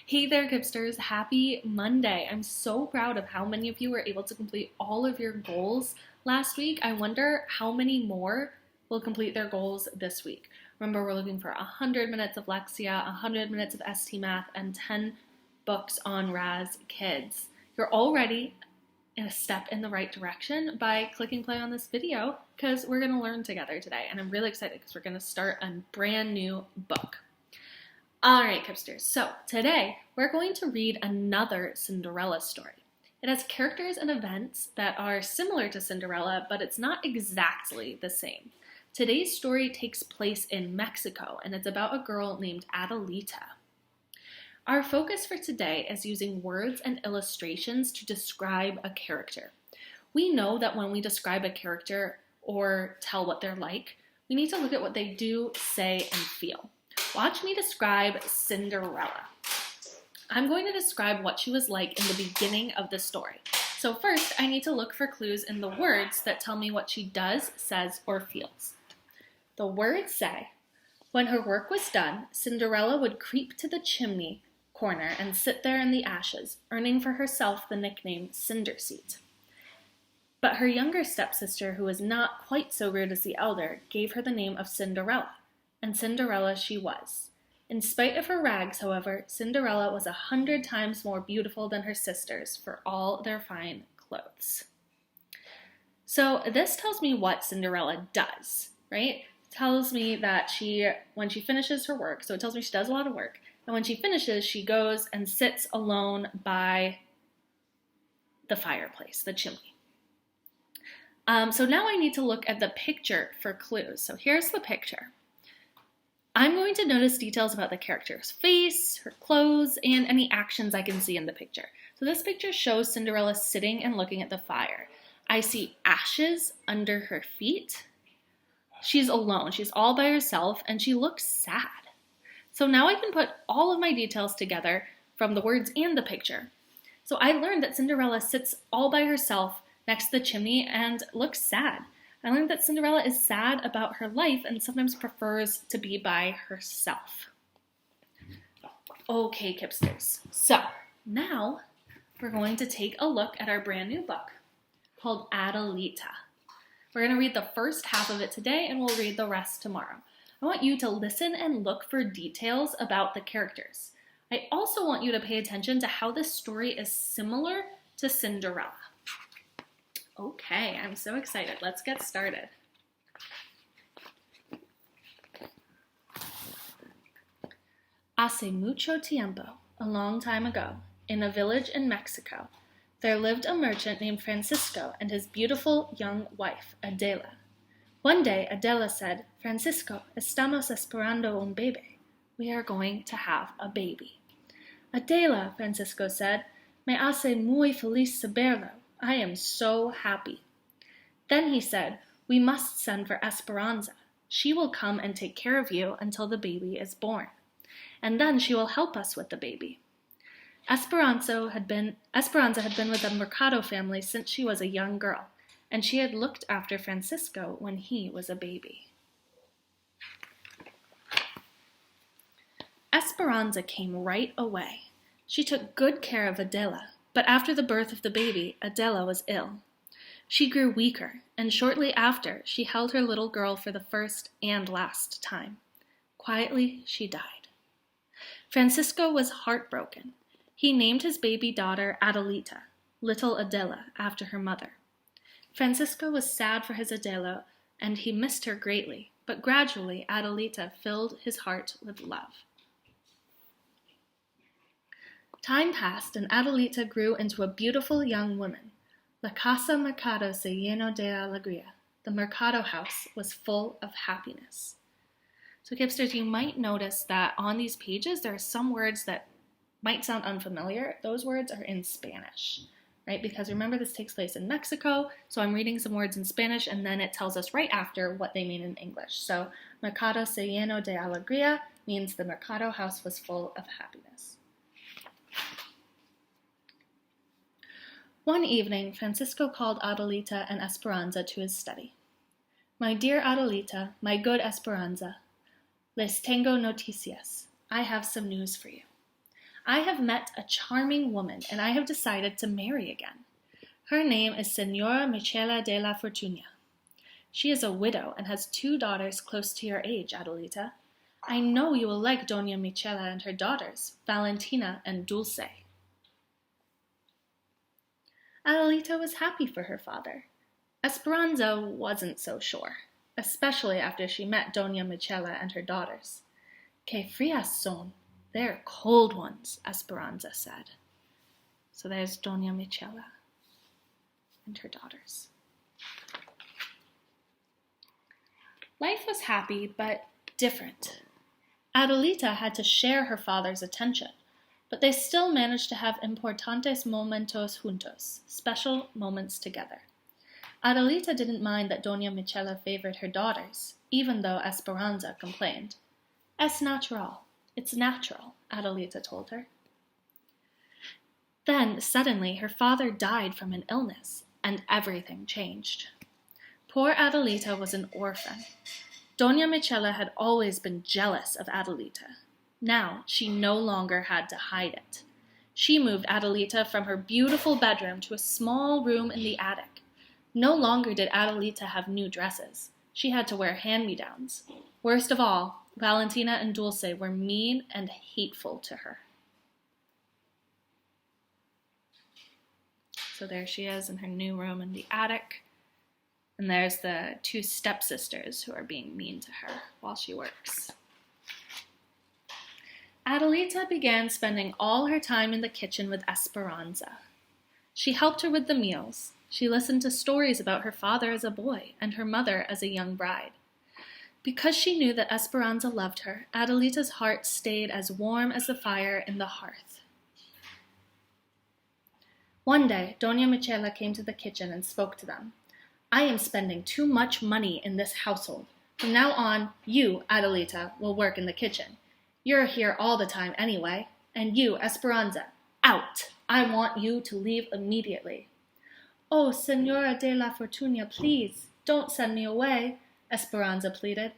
Hey there, Gipsters. Happy Monday. I'm so proud of how many of you were able to complete all of your goals last week. I wonder how many more will complete their goals this week. Remember, we're looking for 100 minutes of Lexia, 100 minutes of ST Math, and 10 books on Raz Kids. You're already a step in the right direction by clicking play on this video because we're going to learn together today. And I'm really excited because we're going to start a brand new book. All right, Kipsters, so today we're going to read another Cinderella story. It has characters and events that are similar to Cinderella, but it's not exactly the same. Today's story takes place in Mexico, and it's about a girl named Adelita. Our focus for today is using words and illustrations to describe a character. We know that when we describe a character or tell what they're like, we need to look at what they do, say, and feel. Watch me describe Cinderella. I'm going to describe what she was like in the beginning of the story. So first, I need to look for clues in the words that tell me what she does, says, or feels. The words say, when her work was done, Cinderella would creep to the chimney corner and sit there in the ashes, earning for herself the nickname Cinderseat. But her younger stepsister, who was not quite so rude as the elder, gave her the name of Cinderella. And Cinderella she was. In spite of her rags, however, Cinderella was 100 times more beautiful than her sisters for all their fine clothes. So this tells me what Cinderella does, right? It tells me that when she finishes her work, so it tells me she does a lot of work, and when she finishes, she goes and sits alone by the fireplace, the chimney. So now I need to look at the picture for clues. So here's the picture. I'm going to notice details about the character's face, her clothes, and any actions I can see in the picture. So this picture shows Cinderella sitting and looking at the fire. I see ashes under her feet. She's alone. She's all by herself, and she looks sad. So now I can put all of my details together from the words and the picture. So I learned that Cinderella sits all by herself next to the chimney and looks sad. I learned that Cinderella is sad about her life and sometimes prefers to be by herself. Okay, Kipsters. So now we're going to take a look at our brand new book called Adelita. We're going to read the first half of it today and we'll read the rest tomorrow. I want you to listen and look for details about the characters. I also want you to pay attention to how this story is similar to Cinderella. Okay, I'm so excited. Let's get started. Hace mucho tiempo, a long time ago, in a village in Mexico, there lived a merchant named Francisco and his beautiful young wife, Adela. One day, Adela said, Francisco, estamos esperando un bebé. We are going to have a baby. Adela, Francisco said, me hace muy feliz saberlo. I am so happy. Then he said, we must send for Esperanza. She will come and take care of you until the baby is born. And then she will help us with the baby. Esperanza had been with the Mercado family since she was a young girl, and she had looked after Francisco when he was a baby. Esperanza came right away. She took good care of Adela. But after the birth of the baby, Adela was ill. She grew weaker, and shortly after, she held her little girl for the first and last time. Quietly, she died. Francisco was heartbroken. He named his baby daughter Adelita, little Adela, after her mother. Francisco was sad for his Adela, and he missed her greatly, but gradually Adelita filled his heart with love. Time passed, and Adelita grew into a beautiful young woman. La casa mercado se llenó de alegría. The Mercado house was full of happiness. So, Kipsters, you might notice that on these pages, there are some words that might sound unfamiliar. Those words are in Spanish, right? Because remember, this takes place in Mexico, so I'm reading some words in Spanish, and then it tells us right after what they mean in English. So, Mercado se llenó de alegría means the Mercado house was full of happiness. One evening, Francisco called Adelita and Esperanza to his study. My dear Adelita, my good Esperanza, les tengo noticias. I have some news for you. I have met a charming woman, and I have decided to marry again. Her name is Senora Michela de la Fortuna. She is a widow and has 2 daughters close to your age, Adelita. I know you will like Doña Michela and her daughters, Valentina and Dulce. Adelita was happy for her father. Esperanza wasn't so sure, especially after she met Doña Michela and her daughters. Que frias son. They're cold ones, Esperanza said. So there's Doña Michela and her daughters. Life was happy, but different. Adelita had to share her father's attention, but they still managed to have importantes momentos juntos, special moments together. Adelita didn't mind that Doña Michela favored her daughters, even though Esperanza complained. Es natural. It's natural, Adelita told her. Then, suddenly, her father died from an illness, and everything changed. Poor Adelita was an orphan. Doña Michela had always been jealous of Adelita. Now, she no longer had to hide it. She moved Adelita from her beautiful bedroom to a small room in the attic. No longer did Adelita have new dresses. She had to wear hand-me-downs. Worst of all, Valentina and Dulce were mean and hateful to her. So there she is in her new room in the attic. And there's the 2 stepsisters who are being mean to her while she works. Adelita began spending all her time in the kitchen with Esperanza. She helped her with the meals. She listened to stories about her father as a boy and her mother as a young bride. Because she knew that Esperanza loved her, Adelita's heart stayed as warm as the fire in the hearth. One day, Doña Michela came to the kitchen and spoke to them. I am spending too much money in this household. From now on, you, Adelita, will work in the kitchen. You're here all the time anyway. And you, Esperanza, out! I want you to leave immediately. Oh, Senora de la Fortuna, please, don't send me away, Esperanza pleaded.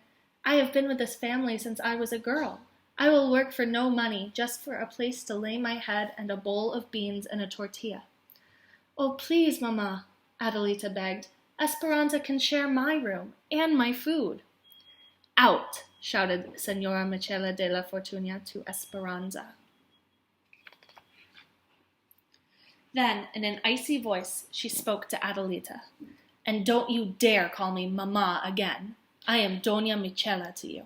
I have been with this family since I was a girl. I will work for no money, just for a place to lay my head and a bowl of beans and a tortilla. Oh, please, Mama, Adelita begged. Esperanza can share my room and my food. Out, shouted Senora Michela de la Fortuna to Esperanza. Then, in an icy voice, she spoke to Adelita. And don't you dare call me Mama again. I am Doña Michela to you.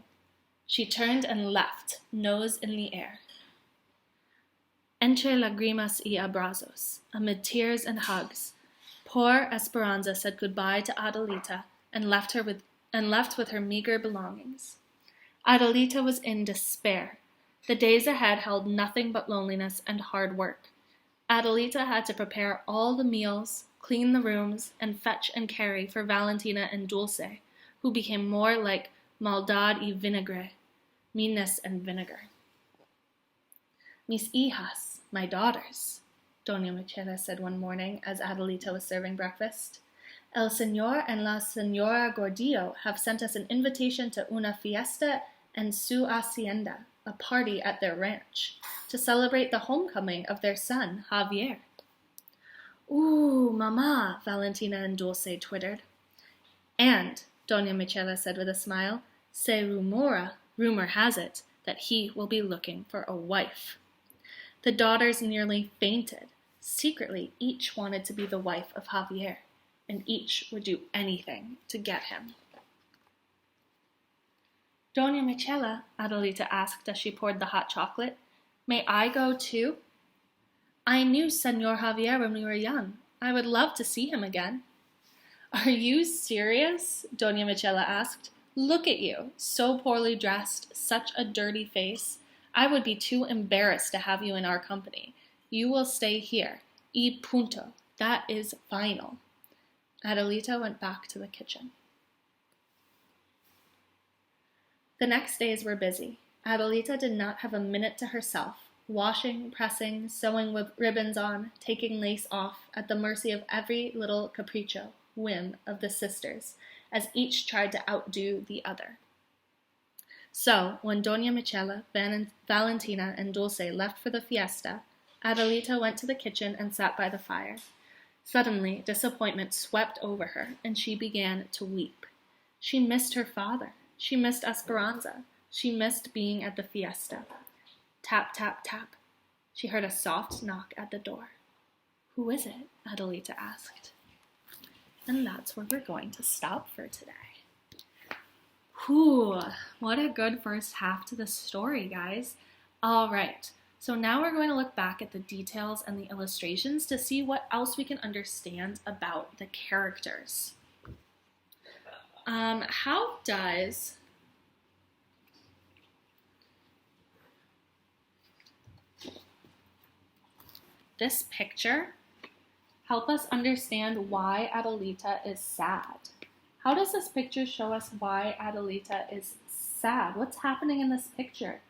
She turned and left, nose in the air. Entre lagrimas y abrazos, amid tears and hugs, poor Esperanza said goodbye to Adelita and left with her meager belongings. Adelita was in despair. The days ahead held nothing but loneliness and hard work. Adelita had to prepare all the meals, clean the rooms, and fetch and carry for Valentina and Dulce, who became more like maldad y vinagre, meanness and vinegar. Mis hijas, my daughters, Doña Michela said one morning as Adelita was serving breakfast. El Señor and la Señora Gordillo have sent us an invitation to una fiesta en su hacienda, a party at their ranch, to celebrate the homecoming of their son, Javier. Ooh, Mama, Valentina and Dulce twittered. And, Doña Michela said with a smile, se rumora, rumor has it, that he will be looking for a wife. The daughters nearly fainted. Secretly, each wanted to be the wife of Javier, and each would do anything to get him. Doña Michela, Adelita asked as she poured the hot chocolate, may I go too? I knew Señor Javier when we were young. I would love to see him again. Are you serious? Doña Michela asked. Look at you, so poorly dressed, such a dirty face. I would be too embarrassed to have you in our company. You will stay here. Y punto. That is final. Adelita went back to the kitchen. The next days were busy. Adelita did not have a minute to herself, washing, pressing, sewing with ribbons on, taking lace off, at the mercy of every little capriccio, whim of the sisters, as each tried to outdo the other. So, when Doña Michela, Valentina, and Dulce left for the fiesta, Adelita went to the kitchen and sat by the fire. Suddenly, disappointment swept over her, and she began to weep. She missed her father. She missed Esperanza. She missed being at the fiesta. Tap, tap, tap. She heard a soft knock at the door. "Who is it?" Adelita asked. And that's where we're going to stop for today. Whew, what a good first half to the story, guys. All right, so now we're going to look back at the details and the illustrations to see what else we can understand about the characters. How does this picture help us understand why Adelita is sad? How does this picture show us why Adelita is sad? What's happening in this picture?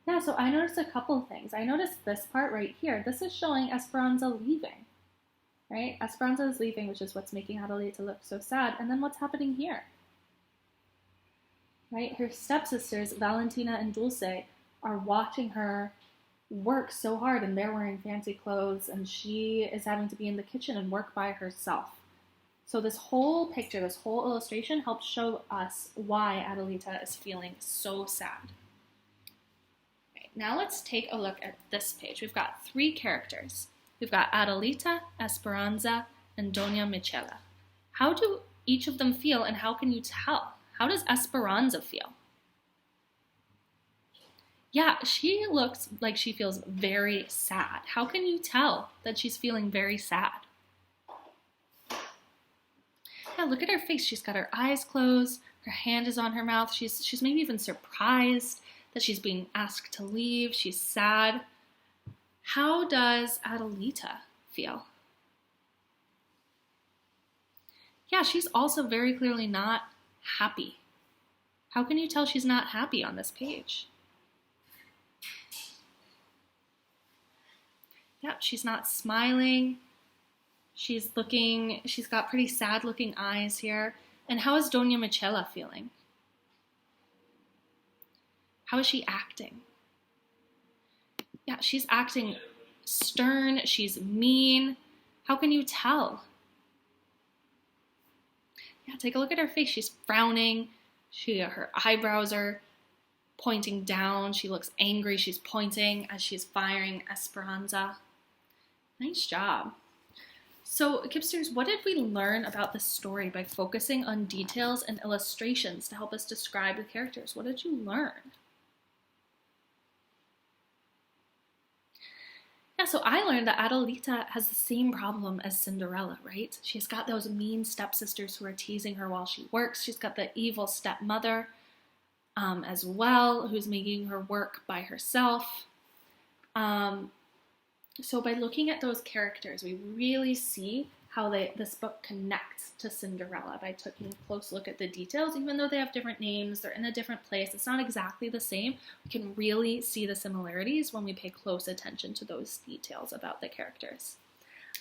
Yeah, so I noticed a couple things. I noticed this part right here. This is showing Esperanza leaving, right? Esperanza is leaving, which is what's making Adelita look so sad. And then what's happening here? Right? Her stepsisters, Valentina and Dulce, are watching her work so hard, and they're wearing fancy clothes, and she is having to be in the kitchen and work by herself. So this whole picture, this whole illustration helps show us why Adelita is feeling so sad. Okay, now let's take a look at this page. We've got 3 characters. We've got Adelita, Esperanza, and Doña Michela. How do each of them feel, and how can you tell? How does Esperanza feel? Yeah, she looks like she feels very sad. How can you tell that she's feeling very sad? Yeah, look at her face. She's got her eyes closed. Her hand is on her mouth. She's maybe even surprised that she's being asked to leave. She's sad. How does Adelita feel? Yeah, she's also very clearly not happy. How can you tell she's not happy on this page? Yep, she's not smiling. She's got pretty sad looking eyes here. And how is Doña Michela feeling? How is she acting? Yeah, she's acting stern. She's mean. How can you tell? Yeah, take a look at her face. She's frowning. Her eyebrows are pointing down. She looks angry. She's pointing as she's firing Esperanza. Nice job. So, Kipsters, what did we learn about the story by focusing on details and illustrations to help us describe the characters? What did you learn? Yeah, so I learned that Adelita has the same problem as Cinderella, right? She's got those mean stepsisters who are teasing her while she works. She's got the evil stepmother as well, who's making her work by herself. So by looking at those characters, we really see how this book connects to Cinderella by taking a close look at the details. Even though they have different names, they're in a different place, it's not exactly the same. We can really see the similarities when we pay close attention to those details about the characters.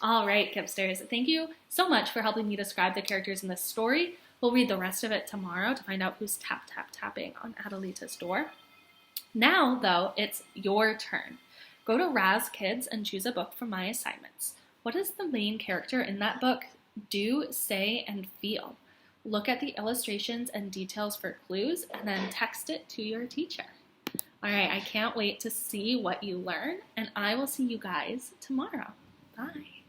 All right, Kipsters, thank you so much for helping me describe the characters in this story. We'll read the rest of it tomorrow to find out who's tapping on Adelita's door. Now, though, it's your turn. Go to Raz Kids and choose a book from my assignments. What does the main character in that book do, say, and feel? Look at the illustrations and details for clues, and then text it to your teacher. All right, I can't wait to see what you learn, and I will see you guys tomorrow. Bye.